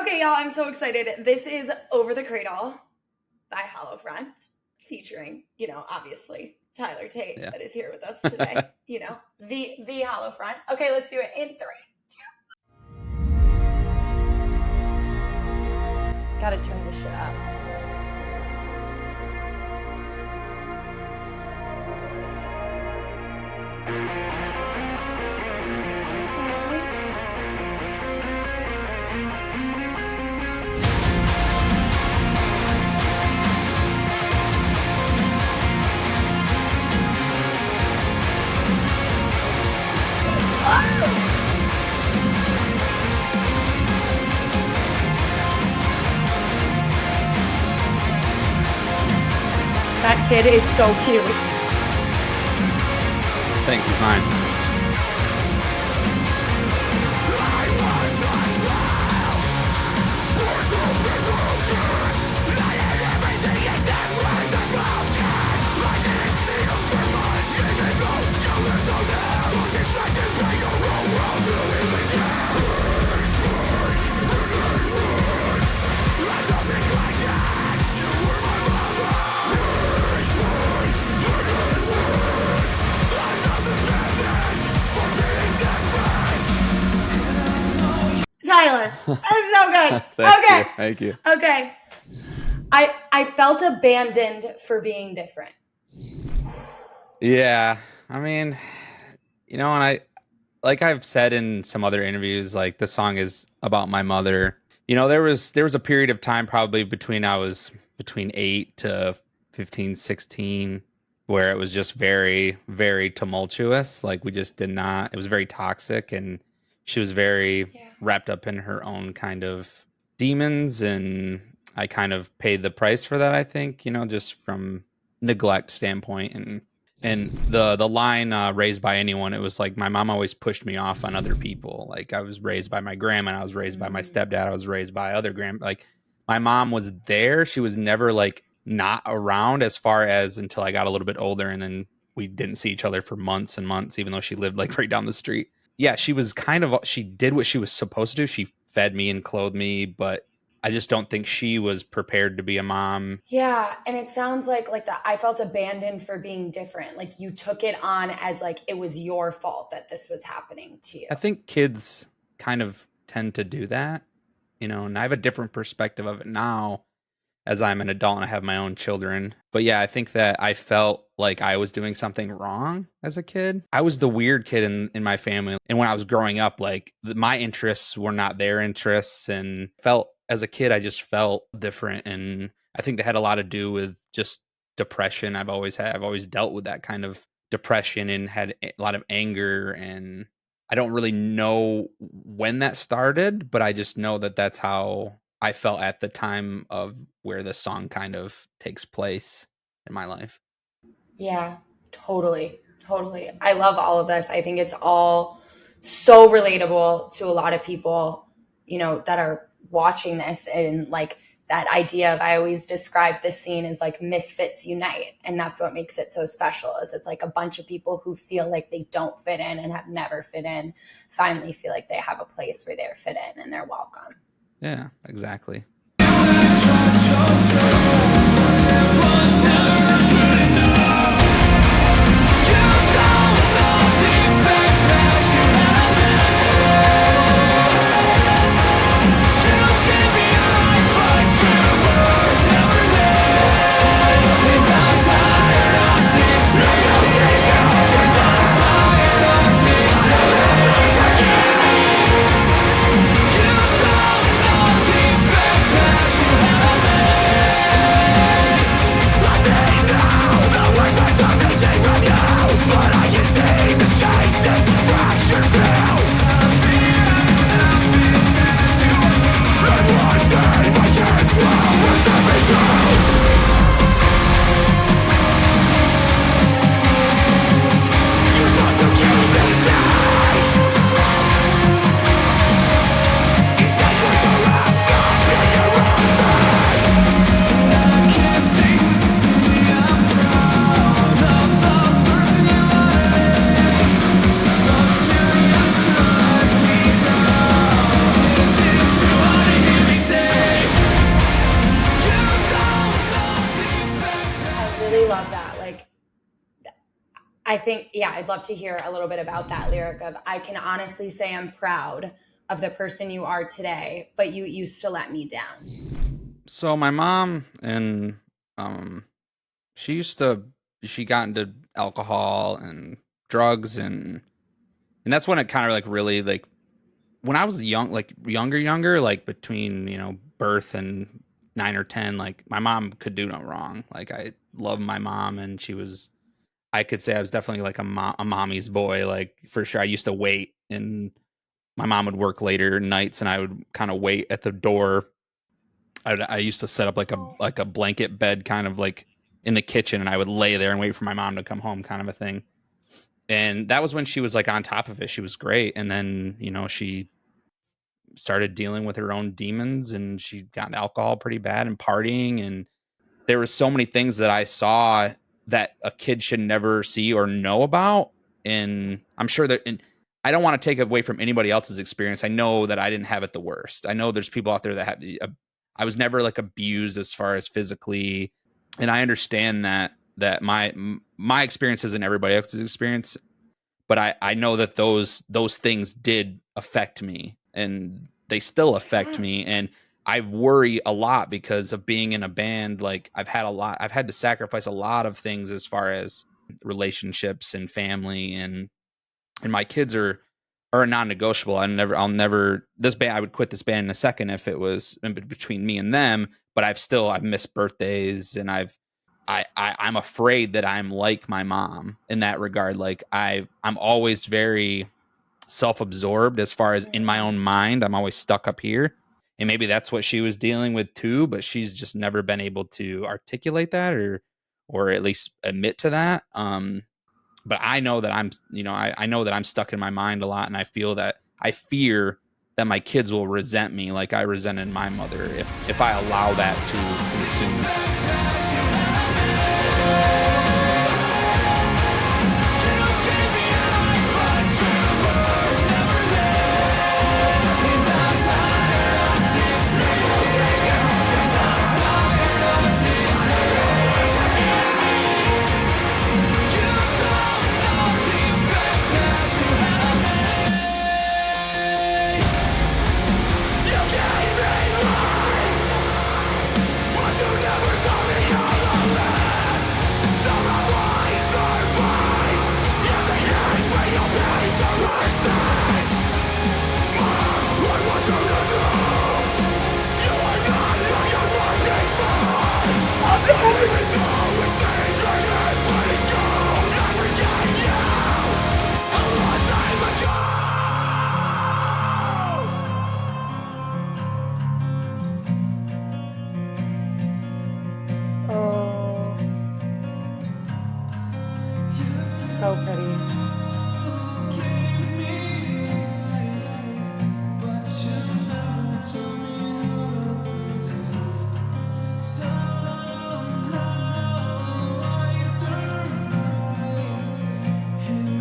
Okay, y'all, I'm so excited. This is Over the Cradle by Hollow Front, featuring, obviously, Tyler Tate that is here with us today. The Hollow Front. Okay, let's do it in 3, 2. Gotta turn this shit up. That kid is so cute. Thanks, he's mine. Tyler, that's so good. Thank you. Okay. I felt abandoned for being different. Yeah, I mean, and like I've said in some other interviews, like the song is about my mother. There was a period of time probably I was between 8 to 15, 16, where it was just very, very tumultuous. Like we just did not, it was very toxic, and she was very wrapped up in her own kind of demons, and I kind of paid the price for that, I think, just from neglect standpoint. And the line raised by anyone, it was like my mom always pushed me off on other people. Like I was raised by my grandma, and I was raised by my stepdad, I was raised by other like my mom was there. She was never like not around as far as until I got a little bit older, and then we didn't see each other for months and months, even though she lived like right down the street. Yeah, she was she did what she was supposed to do. She fed me and clothed me, but I just don't think she was prepared to be a mom. Yeah, and it sounds like that I felt abandoned for being different. Like you took it on as like it was your fault that this was happening to you. I think kids kind of tend to do that, and I have a different perspective of it now as I'm an adult and I have my own children. But yeah, I think that I felt like I was doing something wrong as a kid. I was the weird kid in my family. And when I was growing up, like my interests were not their interests, and as a kid, I just felt different. And I think that had a lot to do with just depression. I've always dealt with that kind of depression and had a lot of anger, and I don't really know when that started, but I just know that that's how I felt at the time of where the song kind of takes place in my life. Yeah, totally. I love all of this. I think it's all so relatable to a lot of people, that are watching this, and like that idea of, I always describe this scene as like misfits unite. And that's what makes it so special, is it's like a bunch of people who feel like they don't fit in and have never fit in, finally feel like they have a place where they're fit in and they're welcome. Yeah, exactly. I think, yeah, I'd love to hear a little bit about that lyric of, I can honestly say I'm proud of the person you are today, but you used to let me down. So my mom and um she used to she got into alcohol and drugs, and that's when it kind of like really like when I was young, like younger, like between, birth and 9 or 10, like my mom could do no wrong. Like I love my mom, and I could say I was definitely like a mommy's boy, like for sure. I used to wait, and my mom would work later nights, and I would kind of wait at the door. I used to set up Oh. like a blanket bed, kind of like in the kitchen, and I would lay there and wait for my mom to come home, kind of a thing. And that was when she was like on top of it. She was great, and then she started dealing with her own demons, and she got into alcohol pretty bad and partying, and there were so many things that I saw that a kid should never see or know about. And I'm sure that, and I don't want to take away from anybody else's experience. I know that I didn't have it the worst. I know there's people out there that have, I was never like abused as far as physically. And I understand that my experience isn't everybody else's experience, but I know that those things did affect me, and they still affect Yeah. me. And I worry a lot because of being in a band. Like I've had to sacrifice a lot of things as far as relationships and family, and my kids are a non-negotiable. I'll never this band. I would quit this band in a second if it was in between me and them. But I've missed birthdays, and I'm afraid that I'm like my mom in that regard. Like I'm always very self-absorbed as far as in my Mhm. own mind. I'm always stuck up here. And maybe that's what she was dealing with too, but she's just never been able to articulate that, or at least admit to that. But I know that I know that I'm stuck in my mind a lot, and I fear that my kids will resent me like I resented my mother if I allow that to consume me. Oh, so pretty.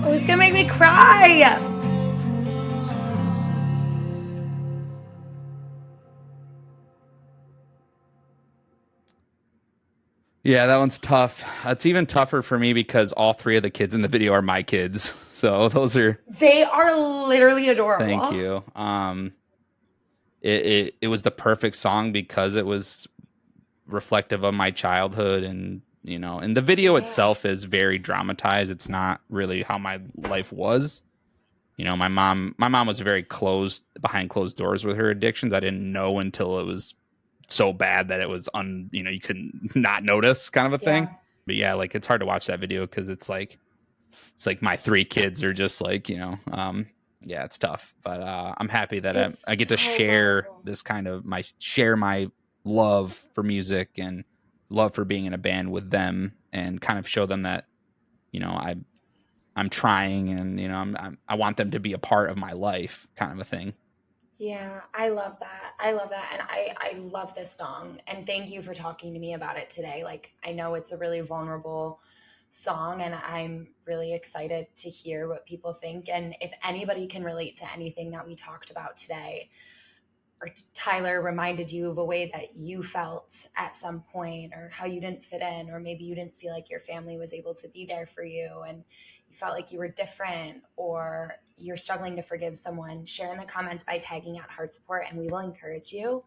Oh, it's gonna make me cry. Yeah, that one's tough. It's even tougher for me because all three of the kids in the video are my kids. So those are They are literally thank adorable. you. It was the perfect song because it was reflective of my childhood, and the video Yeah. itself is very dramatized. It's not really how my life was. My mom was very closed behind closed doors with her addictions. I didn't know until it was so bad that it was you couldn't not notice, kind of a thing. Yeah. But yeah, like it's hard to watch that video because it's like my three kids are just like, yeah, it's tough. But I'm happy that It's I get to so share vulnerable. this kind of my love for music and love for being in a band with them, and kind of show them that you know I I'm trying, and I want them to be a part of my life, kind of a thing. Yeah, I love that. I love that. And I love this song. And thank you for talking to me about it today. Like, I know it's a really vulnerable song, and I'm really excited to hear what people think. And if anybody can relate to anything that we talked about today, or Tyler reminded you of a way that you felt at some point, or how you didn't fit in, or maybe you didn't feel like your family was able to be there for you and you felt like you were different, or you're struggling to forgive someone, share in the comments by tagging at HeartSupport and we will encourage you.